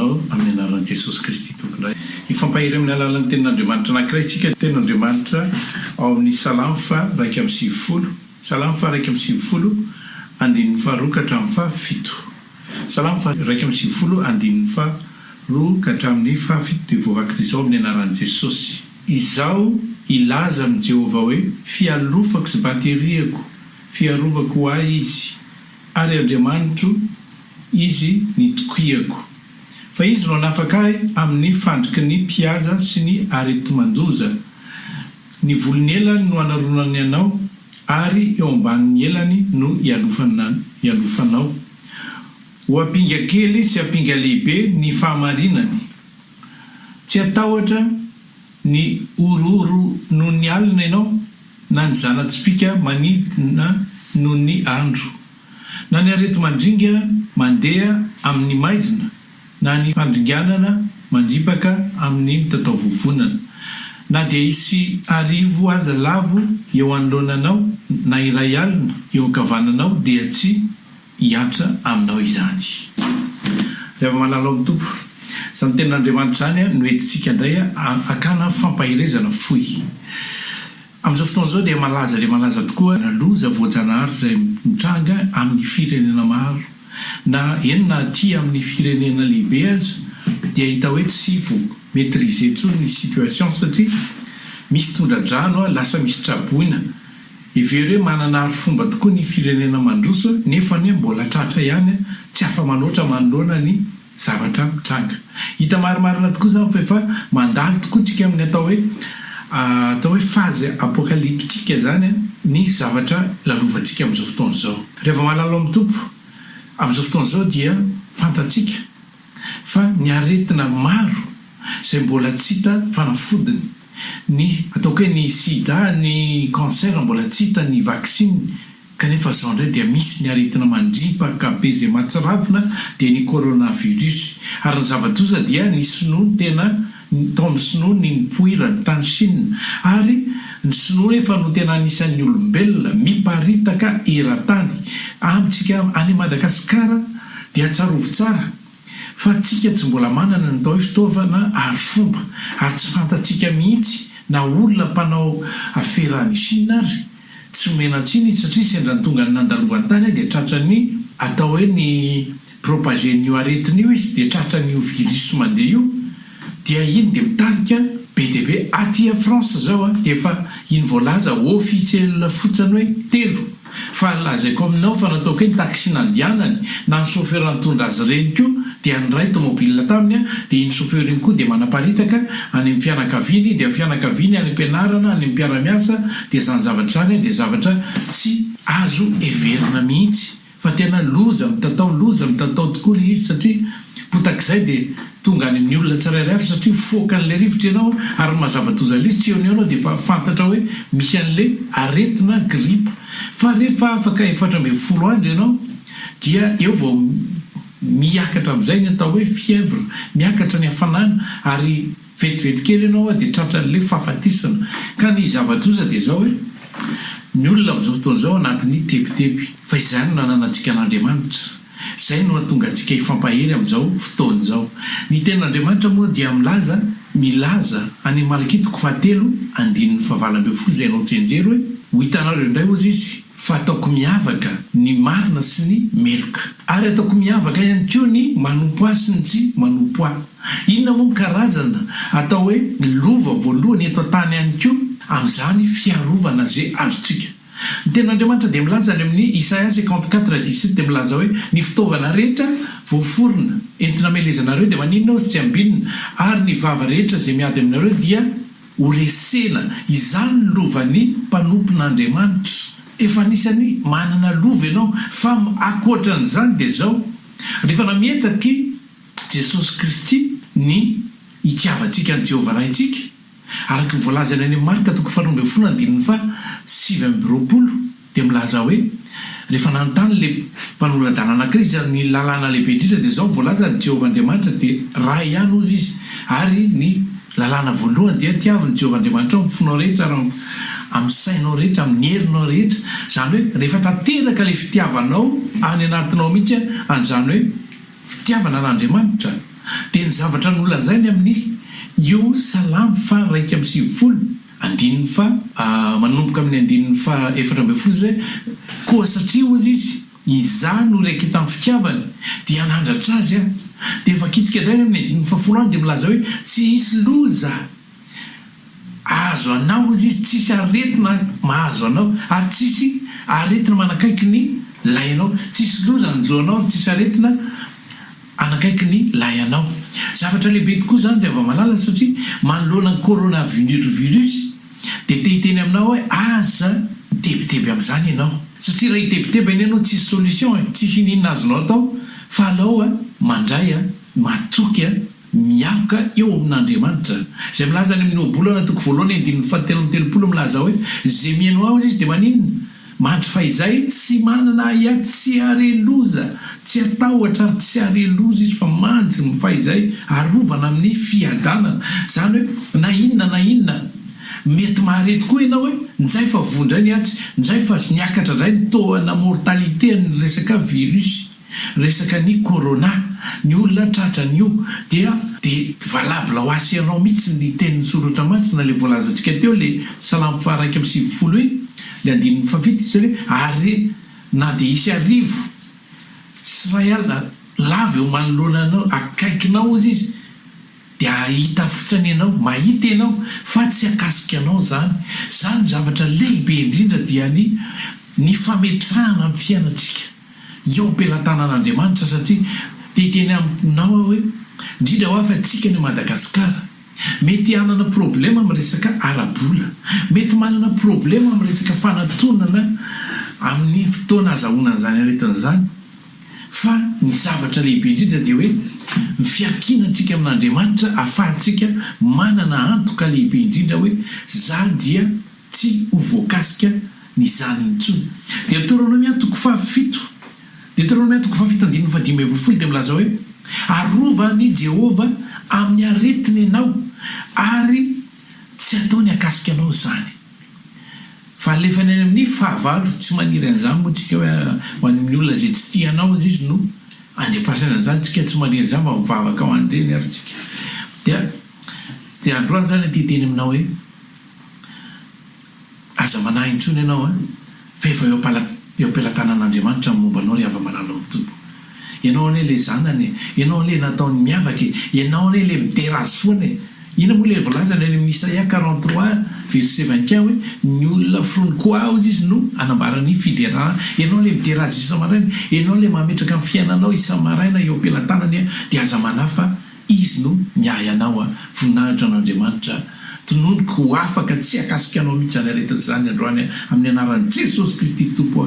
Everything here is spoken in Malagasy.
anao amin'ny anaran'i Jesosy Kristy tompondray. Ifampahiry amin'ny alalan'ny tenin'Andriamanitra anankiray isika tenin'Andriamanitra ao amin'ny Salamo 1:20. Salamo 1:20 andininy faharoa ka hatramin'ny fahafito. Salamo 1:20 andininy faharoa ka hatramin'ny fahafito dia voavaky izao amin'ny anaran'i Jesosy. Izaho ilaza amin'i Jehovah hoe fialofako sy bateriako, fiarovako ho ahy izy, ary Andriamanitro izy ny tokoiako. Fa izy no nafaka ahy amin'ny fandriky ny mpihaza sy ny areti-mandoza. Ny volony elany no anaronany anao, ary eo ambanin'ny elany no ialofanao. Ho ampinga kely sy ampinga lehibe ny fahamarinany. Tsy atahotra ny ororo noho ny alina ianao, na ny zana-tsipika manidina noho ny andro, na ny areti-mandringa mandeha amin'ny maizina, na ny fandringanana mandripaka amin'ny mitatao vovonana. Na dia hisy arivo aza lavo eo anoloananao, na iray alina eo ankavananao, dia tsy hiatra aminao izany. Rehefa malala amin'ny tompo, izany tenin'Andriamanitra izany no entintsika indray akana fampahirezana fohy. Amin'izao fotoana izao dia malaza tokoa naloza voajanahary izay mitranga amin'ny firenena maro, na enina aty amin'ny firenena lehibe aza dia hita hoe tsy vo maîtriser intsony ny situation satria misy tondradrano lasa misy traboina. Every hoe manana arifomba tokoa ny firenena mandroso, nefa ny mbola tratra ihany tsy afa manoatra manoloana ny zavatra mitranga. Hita marimarina tokoa izany fa efa mandalo tokoa tsika amin'ny atao hoe fazy apokalyptika zany ny zavatra lalovantsika amin'izao fotoana izao. Rehefa malalo amin'ny tompo amin'izao fotoana izao dia fantatsika fa ny aretina maro izay mbola tsy hita fanafodiny, ny ataoko hoe ny sida, ny cancer mbola tsy hita ny vaksiny, kanefa izao indray dia misy ny aretina mandripaka be izay mahatsiravina dia ny coronavirus. Ary ny zava-doza dia ny sinoa tena tao amin'ny sinoa ny nipoira ny tany Chine, ary ny sinoa efa no tena anisan'ny olombelona miparitaka eran-tany. Amintsika any Madagasikara dia tsarovo tsara fa tsika tsy mbola manana ny tao hoe fitaovana ary fomba, ary tsy fantatsika mihitsy na olona mpanao afera any Chine ary tsy omena tsiny satria sendra tonga ny nandalovan'ny tany dia tratra ny atao hoe ny propager n'io aretiny io izy, dia tratra n'io virus mandeha io, dia iny dia mitarika be dia be. Aty a France zao dia efa iny voalaza officiel fotsiny hoe 3, fa lazaiko aminao fa nataoko hoe ny taxi nandianany na ny chauffeur nitondra azy reny koa dia ny ray tomobile taminy dia iny chauffeur iny koa dia manaparitaka any amin'ny fianakaviany, dia fianakaviany any am-pianarana, any am-piara-miasa, dia izany zavatra izany dia zavatra tsy azo everina mihitsy, fa tena loza mitatao tokoa le izy satria potak'izay dia tonga any amin'ny olona tsirairay fa satria foka n'ilay rivotra ianao ary mazava-doza izy tsy eo ny anao dia fa fantatra hoe misy an'ilay aretina grippe. Fa rehefa afaka 14 andro ianao dia eo vao miakatra amin'izay ny atao hoe fièvre, miakatra ny hafanana ary vetivety kely ianao dia tratra n'ilay fahafatisana. Ka ny zava-doza dia izao hoe ny olona amin'izao fotoana izao anatin'ny tebiteby, fa izany no nanantsika an'Andriamanitra. Izay no hatonga antsika hifampahery amin'izao fotoana izao. Ny tenin'Andriamanitra moa dia milaza any Malakitoko 4:9 izay anao tsenjery hoe ho hitanareo indray ozy izy fa ataoko miavaka ny marina sy ny meloka, ary ataoko miavaka ihany koa ny manompo ahy sy ny tsy manompo ahy. Inona moa karazana atao hoe lova voalohany eto an-tany ihany koa amin'izany fiarovana izay azontsika. Ny tenin'Andriamanitra dia milaza any amin'ny Isaia 54:17 dia milaza hoe ny fitaovana rehetra voaforona entina amelezanareo dia maninona sy tsy ambinina, ary ny vava rehetra izay miady aminareo dia horesena. Izany lovan'ny mpanompon'Andriamanitra. Efa anisany manana lova ianao, fa akoatran'izany dia izao rehefa nametraky Jesosy Kristy ny hitiavantsika ny Jehovah raintsika, araka ny voalazana any amin'ny Marka 7:7 dia milaza hoe rehefa nanontany le mpanorandana anankiray ny lalàna lehibe indrindra dia izao voalaza ny Jehovah Andriamanitra dia ray ihany ozy izy, ary ny lalàna voalohany dia tiavin'ny Jehovah Andriamanitra amin'ny fonao rehetra, amin'ny sainao rehetra, amin'ny herinao rehetra. Izany hoe rehefa tanteraka ilay fitiavanao any anatinao mihitsy an'izany hoe fitiavana an'Andriamanitra dia ny zavatra nolazainy amin'ny io salamy fa 1:20 andininy fa manomboka amin'ny andininy fa 4 zay koa satria ozy izy iza no raiky tamin'ny fitiavany dia anandratra azy a dia efa kitsika drany amin'ny andininy fa 10 any dia milaza hoe tsy hisy loza azo anao izy izy tsisy aretina mahazo anao ary tsisy aretina manakaiky ny lay anao tsisy loza nyjo anao ary tsisy aretina anakaiky ny lay anao zavatra lehibe tokoa zany dia ava malala satria manoloana ny coronavirus dia tehiteny aminao hoe aza tebiteby amin'izany ianao satria raha hitebiteby any ianao tsisy solution tsisy ininona azonao atao fa alao a mandray a matoky a miaoka eo amin'Andriamanitra zay milaza any amin'ny obolana toko voalohany andininy fatelopolo milaza hoe zay miaino ao izy dia maninona mandry fa izay tsy manana tsy areloza tsy atahotra ary tsy areloza izy fa mandry fa izay arovana amin'ny fiadanana zany hoe na inona mety mahare tokoa ianao hoe nzay fa vondray ny atsy nzay fa niakatra ndray ny toana mortalité ny resaka virus resaka ny corona ny olona tratra n'io dia valabla ho asy ianao mihitsy ny tenin'ny soratra masina le voalazantsika teo le salamy fa 1:20 iny le andininy fa 7 izy hoe ary na dia isy arivo sy ray alina lava eo manoloana anao akaikinao izy dia ahita fotsiny ianao mahita ianao fa tsy akasika anao zany zavatra lehibe indrindra dia ny fametrahana amin'ny fiainantsika eo am-pelantanan'Andriamanitra satria teteny aminao hoe indrindra ho afa tsika ny Madagasikara mety hanana problema amin'ny resaka arabola mety manana problema amin'ny resaka fanatonana amin'ny fotoana azahoanan'izany aretin'izany fa ny zavatra lehibe indrindra dia hoe ny fiakinantsika amin'Andriamanitra ahafahantsika manana antoka lehibe indrindra hoe za dia tsy ho voakasika ny zany intsony dia Deutéronomia toko 7 Deutéronomia toko 7 andininy fa 5 dia milaza hoe arova ny Jehova amin'ny aretiny ianao ary tsy ataony akasika anao zany fa alefany any amin'ny fahavalo tsy maniry an'izany moa tsika hoe ho an'ny olona zay tsy tianao izy no andefasana an'izany tsika tsy maniry zany fa mivavaka ao andeny ary tsika dia androany zany teteny aminao hoe aza manahy intsony ianao fa efa eo am-pelantanan'Andriamanitra mombanao ry ava manalo mitombo ianao ane le zanany ianao le nataony miavaky ianao ane le miterazy foana ina moa le volazany any amin'ny Isaia 43:21 hoe ny olona fronikoa ao izy no anambarany fiderana ianao le miterazy isa-maraina ianao le mametraka amin'ny fiainanao isa-maraina eo am-pelantanany dia aza manahy fa izy no miahy anao voninahitra an'Andriamanitra tononoko ho afaka tsy akasika anao mihitsy any aretin'izany androany amin'ny anaran'i Jesosy Kristy Tompo